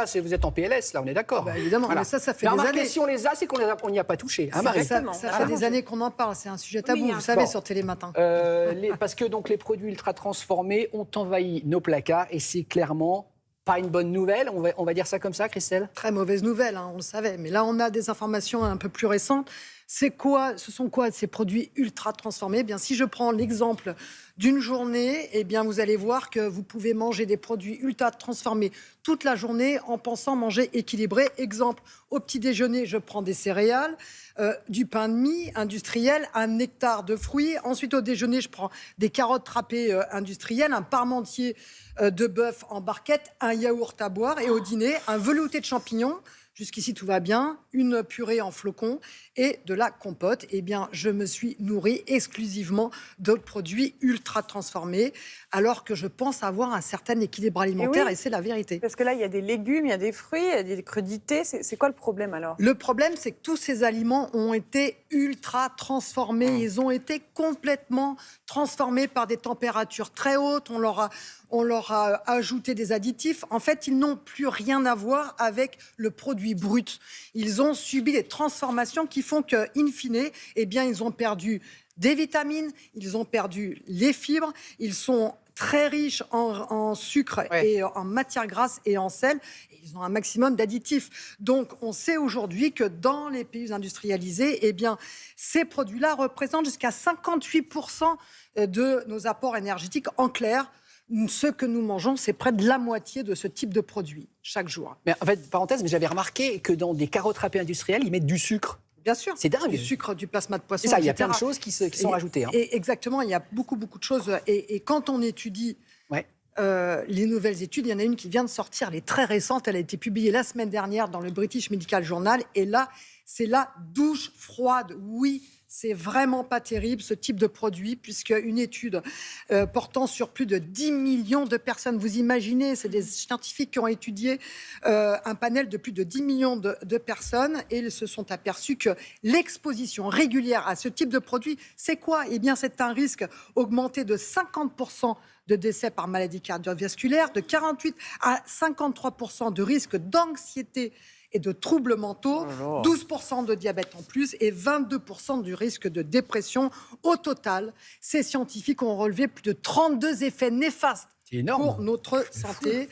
ça, vous êtes en PLS, là, on est d'accord. Évidemment, mais ça fait des années. Si on les a, c'est qu'on n'y a pas touché. Hein, Marie ? Ça fait des années qu'on en parle, c'est un sujet tabou, vous savez, sur Télématin. Parce que donc, les produits ultra transformés ont envahi nos placards et c'est clairement pas une bonne nouvelle. On va dire ça comme ça, Christelle ? Très mauvaise nouvelle, on le savait. Mais là, on a des informations un peu plus récentes. Ce sont quoi ces produits ultra transformés ? Eh bien, si je prends l'exemple d'une journée, eh bien, vous allez voir que vous pouvez manger des produits ultra transformés toute la journée en pensant manger équilibré. Exemple, au petit déjeuner, je prends des céréales, du pain de mie industriel, un nectar de fruits. Ensuite, au déjeuner, je prends des carottes râpées industrielles, un parmentier de bœuf en barquette, un yaourt à boire. Et au dîner, un velouté de champignons. Jusqu'ici, tout va bien. Une purée en flocons et de la compote. Eh bien, je me suis nourrie exclusivement de produits ultra transformés, alors que je pense avoir un certain équilibre alimentaire, et c'est la vérité. Parce que là, il y a des légumes, il y a des fruits, il y a des crudités. C'est quoi le problème alors ? Le problème, c'est que tous ces aliments ont été ultra transformés. Ils ont été complètement transformés par des températures très hautes. On leur a ajouté des additifs. En fait, ils n'ont plus rien à voir avec le produit brut. Ils ont subi des transformations qui font que, in fine, eh bien, ils ont perdu des vitamines, ils ont perdu les fibres, ils sont très riches en sucre et en matières grasses et en sel. Et ils ont un maximum d'additifs. Donc, on sait aujourd'hui que dans les pays industrialisés, eh bien, ces produits-là représentent jusqu'à 58% de nos apports énergétiques. En clair, ce que nous mangeons, c'est près de la moitié de ce type de produit chaque jour. Mais en fait, parenthèse, mais j'avais remarqué que dans des carottes râpées industrielles, ils mettent du sucre. Bien sûr. C'est dingue. Du sucre, du plasma de poisson, c'est ça, il y a etc. plein de choses qui sont rajoutées. Hein. Et exactement, il y a beaucoup de choses. Et quand on étudie les nouvelles études, il y en a une qui vient de sortir, elle est très récente, elle a été publiée la semaine dernière dans le British Medical Journal. Et là, c'est la douche froide. Oui, c'est vraiment pas terrible ce type de produit, puisque une étude portant sur plus de 10 millions de personnes, vous imaginez, c'est des scientifiques qui ont étudié un panel de plus de 10 millions de personnes, et ils se sont aperçus que l'exposition régulière à ce type de produit, c'est quoi ? Eh bien, c'est un risque augmenté de 50% de décès par maladie cardiovasculaire, de 48 à 53% de risque d'anxiété et de troubles mentaux, 12% de diabète en plus et 22% du risque de dépression. Au total, ces scientifiques ont relevé plus de 32 effets néfastes pour notre santé.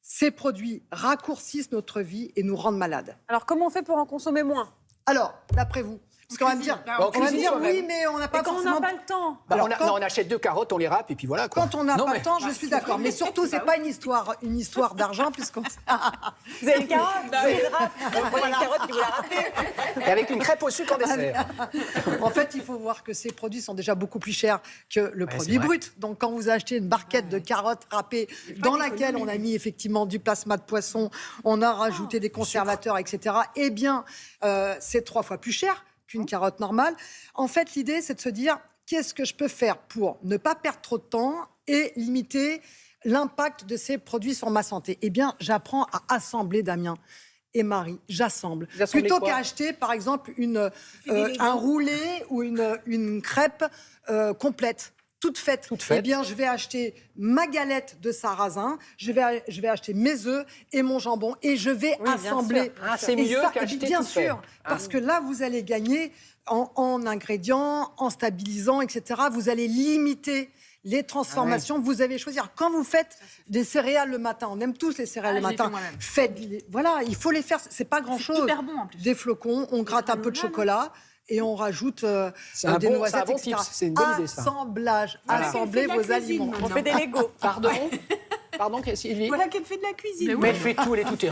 Ces produits raccourcissent notre vie et nous rendent malades. Alors, comment on fait pour en consommer moins ? Alors, d'après vous ? Parce qu'on va me dire, oui, mais on n'a pas forcément... on n'a pas le temps. On achète 2 carottes, on les râpe et puis voilà. Quoi. Quand on n'a pas le temps, je suis d'accord. Mais surtout, c'est pas une histoire d'argent, puisqu'on... Vous avez une carotte, vous avez une râpe. Vous prenez une carotte et vous la râpez. Et avec une crêpe au sucre en dessert. En fait, il faut voir que ces produits sont déjà beaucoup plus chers que le produit brut. Donc, quand vous achetez une barquette de carottes râpées dans laquelle on a mis effectivement du plasma de poisson, on a rajouté des conservateurs, etc., eh bien, c'est 3 fois plus cher qu'une carotte normale. En fait, l'idée, c'est de se dire, qu'est-ce que je peux faire pour ne pas perdre trop de temps et limiter l'impact de ces produits sur ma santé ? Eh bien, j'apprends à assembler, Damien et Marie. J'assemble. Plutôt qu'à acheter, par exemple, un roulé ou une crêpe complète. Toute faite. Eh bien, je vais acheter ma galette de sarrasin, je vais acheter mes œufs et mon jambon et je vais assembler. C'est mieux qu'acheter bien sûr, parce que là, vous allez gagner en ingrédients, en stabilisants, etc. Vous allez limiter les transformations que vous allez choisir. Quand vous faites des céréales le matin, on aime tous les céréales le matin. Voilà, il faut les faire. C'est pas grand-chose. C'est hyper bon en plus. Des flocons, on gratte un peu de chocolat. Et on rajoute des noisettes, etc. C'est une bonne idée, ça. Assemblage, assemblez vos aliments. On fait des Legos. Pardon, Sylvie. Voilà qu'elle fait de la cuisine. Mais elle fait tout, elle est toute